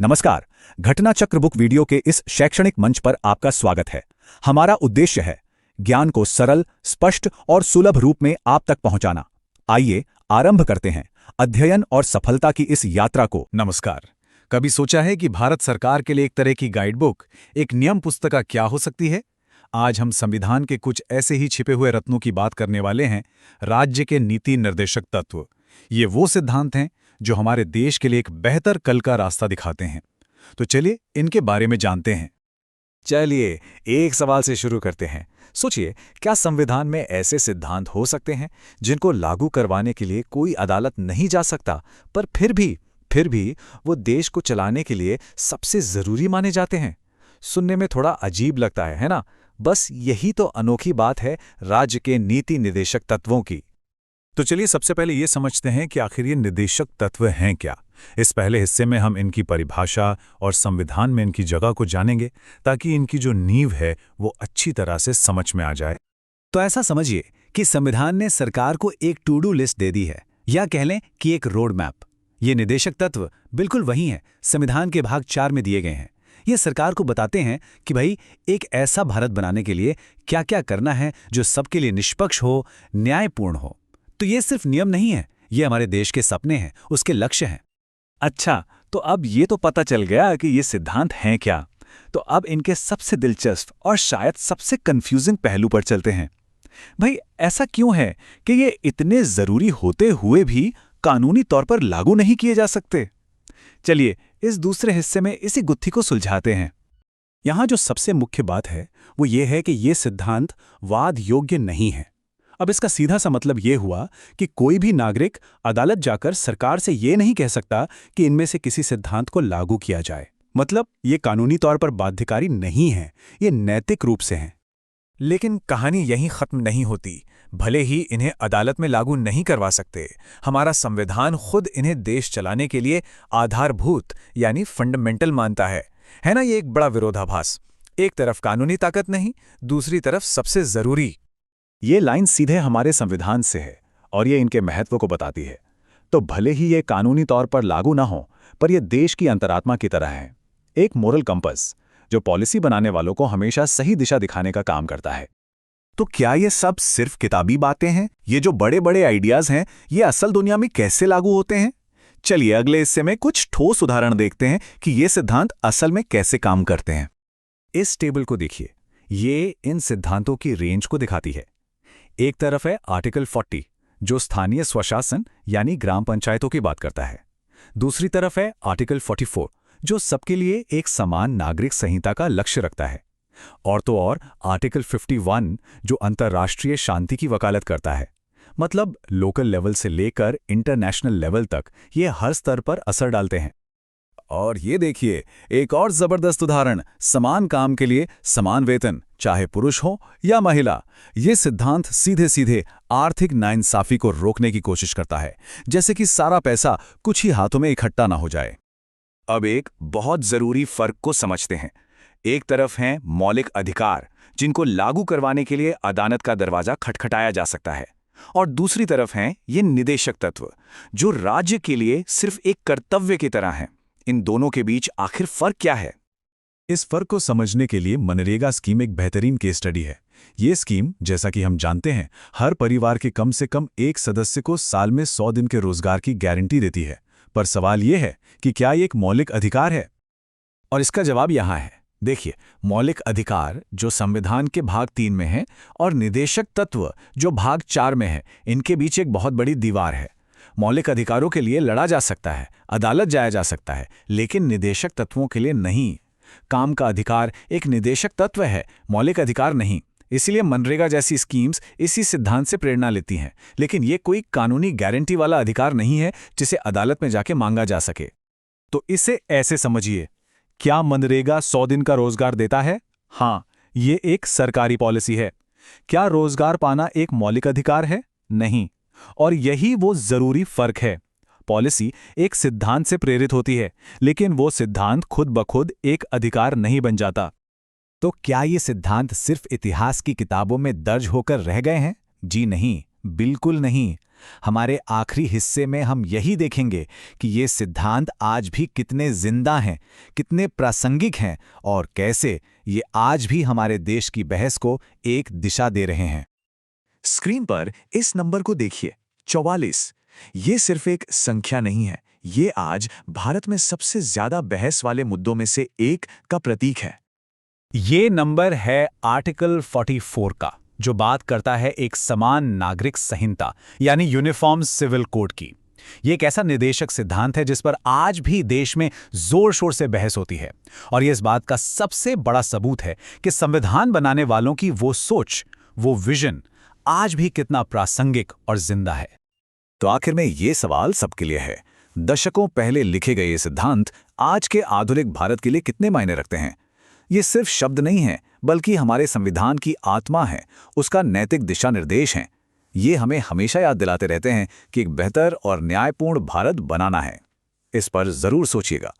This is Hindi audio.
नमस्कार। घटना चक्र बुक वीडियो के इस शैक्षणिक मंच पर आपका स्वागत है। हमारा उद्देश्य है ज्ञान को सरल, स्पष्ट और सुलभ रूप में आप तक पहुंचाना। आइए आरंभ करते हैं अध्ययन और सफलता की इस यात्रा को। नमस्कार। कभी सोचा है कि भारत सरकार के लिए एक तरह की गाइड बुक, एक नियम पुस्तिका क्या हो सकती है? आज हम संविधान के कुछ ऐसे ही छिपे हुए रत्नों की बात करने वाले हैं। राज्य के नीति निर्देशक तत्व, ये वो सिद्धांत हैं जो हमारे देश के लिए एक बेहतर कल का रास्ता दिखाते हैं। तो चलिए इनके बारे में जानते हैं। चलिए एक सवाल से शुरू करते हैं। सोचिए, क्या संविधान में ऐसे सिद्धांत हो सकते हैं जिनको लागू करवाने के लिए कोई अदालत नहीं जा सकता, पर फिर भी वो देश को चलाने के लिए सबसे जरूरी माने जाते हैं? सुनने में थोड़ा अजीब लगता है ना? बस यही तो अनोखी बात है राज्य के नीति निर्देशक तत्वों की। तो चलिए सबसे पहले ये समझते हैं कि आखिर ये निर्देशक तत्व हैं क्या। इस पहले हिस्से में हम इनकी परिभाषा और संविधान में इनकी जगह को जानेंगे, ताकि इनकी जो नींव है वो अच्छी तरह से समझ में आ जाए। तो ऐसा समझिए कि संविधान ने सरकार को एक टू डू लिस्ट दे दी है, या कह लें कि एक रोड मैप। ये निर्देशक तत्व बिल्कुल वही हैं, संविधान के भाग 4 में दिए गए हैं। ये सरकार को बताते हैं कि भाई एक ऐसा भारत बनाने के लिए क्या क्या करना है जो सबके लिए निष्पक्ष हो, न्यायपूर्ण हो। तो ये सिर्फ नियम नहीं है, ये हमारे देश के सपने हैं, उसके लक्ष्य हैं। अच्छा, तो अब ये तो पता चल गया कि ये सिद्धांत हैं क्या। तो अब इनके सबसे दिलचस्प और शायद सबसे कंफ्यूजिंग पहलू पर चलते हैं। भाई, ऐसा क्यों है कि ये इतने जरूरी होते हुए भी कानूनी तौर पर लागू नहीं किए जा सकते? चलिए इस दूसरे हिस्से में इसी गुत्थी को सुलझाते हैं। यहाँ जो सबसे मुख्य बात है वो ये है कि ये सिद्धांत वाद योग्य नहीं है। अब इसका सीधा सा मतलब ये हुआ कि कोई भी नागरिक अदालत जाकर सरकार से ये नहीं कह सकता कि इनमें से किसी सिद्धांत को लागू किया जाए। मतलब ये कानूनी तौर पर बाध्यकारी नहीं है, ये नैतिक रूप से है। लेकिन कहानी यहीं खत्म नहीं होती। भले ही इन्हें अदालत में लागू नहीं करवा सकते, हमारा संविधान खुद इन्हें देश चलाने के लिए आधारभूत यानी फंडामेंटल मानता है ना? ये एक बड़ा विरोधाभास। एक तरफ कानूनी ताकत नहीं, दूसरी तरफ सबसे जरूरी। ये लाइन सीधे हमारे संविधान से है और ये इनके महत्व को बताती है। तो भले ही ये कानूनी तौर पर लागू ना हो, पर यह देश की अंतरात्मा की तरह है, एक मोरल कंपस जो पॉलिसी बनाने वालों को हमेशा सही दिशा दिखाने का काम करता है। तो क्या ये सब सिर्फ किताबी बातें हैं? ये जो बड़े बड़े आइडियाज हैं, ये असल दुनिया में कैसे लागू होते हैं? चलिए अगले हिस्से में कुछ ठोस उदाहरण देखते हैं कि ये सिद्धांत असल में कैसे काम करते हैं। इस टेबल को देखिए, ये इन सिद्धांतों की रेंज को दिखाती है। एक तरफ है आर्टिकल 40 जो स्थानीय स्वशासन यानी ग्राम पंचायतों की बात करता है। दूसरी तरफ है आर्टिकल 44 जो सबके लिए एक समान नागरिक संहिता का लक्ष्य रखता है। और तो और आर्टिकल 51 जो अंतर्राष्ट्रीय शांति की वकालत करता है। मतलब लोकल लेवल से लेकर इंटरनेशनल लेवल तक ये हर स्तर पर असर डालते हैं। और ये देखिए एक और जबरदस्त उदाहरण, समान काम के लिए समान वेतन, चाहे पुरुष हो या महिला। ये सिद्धांत सीधे सीधे आर्थिक नाइंसाफी को रोकने की कोशिश करता है, जैसे कि सारा पैसा कुछ ही हाथों में इकट्ठा ना हो जाए। अब एक बहुत जरूरी फर्क को समझते हैं। एक तरफ हैं मौलिक अधिकार जिनको लागू करवाने के लिए अदालत का दरवाजा खटखटाया जा सकता है, और दूसरी तरफ हैं ये निदेशक तत्व जो राज्य के लिए सिर्फ एक कर्तव्य की तरह हैं। इन दोनों के बीच आखिर फर्क क्या है? इस फर्क को समझने के लिए मनरेगा स्कीम एक बेहतरीन केस स्टडी है। ये स्कीम, जैसा कि हम जानते हैं, हर परिवार के कम से कम एक सदस्य को साल में 100 दिन के रोजगार की गारंटी देती है। पर सवाल ये है कि क्या ये एक मौलिक अधिकार है? और इसका जवाब यहाँ है। देखिए, मौलिक अधिकार जो संविधान के भाग 3 में है और निदेशक तत्व जो भाग 4 में है, इनके बीच एक बहुत बड़ी दीवार है। मौलिक अधिकारों के लिए लड़ा जा सकता है, अदालत जाया जा सकता है, लेकिन निदेशक तत्वों के लिए नहीं। काम का अधिकार एक निदेशक तत्व है, मौलिक अधिकार नहीं। इसलिए मनरेगा जैसी स्कीम्स इसी सिद्धांत से प्रेरणा लेती हैं, लेकिन ये कोई कानूनी गारंटी वाला अधिकार नहीं है जिसे अदालत में जाके मांगा जा सके। तो इसे ऐसे समझिए, क्या मनरेगा 100 दिन का रोजगार देता है? हाँ, ये एक सरकारी पॉलिसी है। क्या रोजगार पाना एक मौलिक अधिकार है? नहीं। और यही वो जरूरी फर्क है। पॉलिसी एक सिद्धांत से प्रेरित होती है, लेकिन वो सिद्धांत खुद ब खुद एक अधिकार नहीं बन जाता। तो क्या ये सिद्धांत सिर्फ इतिहास की किताबों में दर्ज होकर रह गए हैं? जी नहीं, बिल्कुल नहीं। हमारे आखिरी हिस्से में हम यही देखेंगे कि ये सिद्धांत आज भी कितने जिंदा हैं, कितने प्रासंगिक हैं और कैसे ये आज भी हमारे देश की बहस को एक दिशा दे रहे हैं। स्क्रीन पर इस नंबर को देखिए, 44। ये सिर्फ एक संख्या नहीं है, ये आज भारत में सबसे ज्यादा बहस वाले मुद्दों में से एक का प्रतीक है। ये नंबर है आर्टिकल 44 का, जो बात करता है एक समान नागरिक संहिता यानी यूनिफॉर्म सिविल कोड की। ये एक ऐसा निदेशक सिद्धांत है जिस पर आज भी देश में जोर शोर से बहस होती है और ये इस बात का सबसे बड़ा सबूत है कि संविधान बनाने वालों की वो सोच, वो विजन आज भी कितना प्रासंगिक और जिंदा है। तो आखिर में ये सवाल सबके लिए है, दशकों पहले लिखे गए ये सिद्धांत आज के आधुनिक भारत के लिए कितने मायने रखते हैं? ये सिर्फ शब्द नहीं है, बल्कि हमारे संविधान की आत्मा है, उसका नैतिक दिशा निर्देश है। ये हमें हमेशा याद दिलाते रहते हैं कि एक बेहतर और न्यायपूर्ण भारत बनाना है। इस पर जरूर सोचिएगा।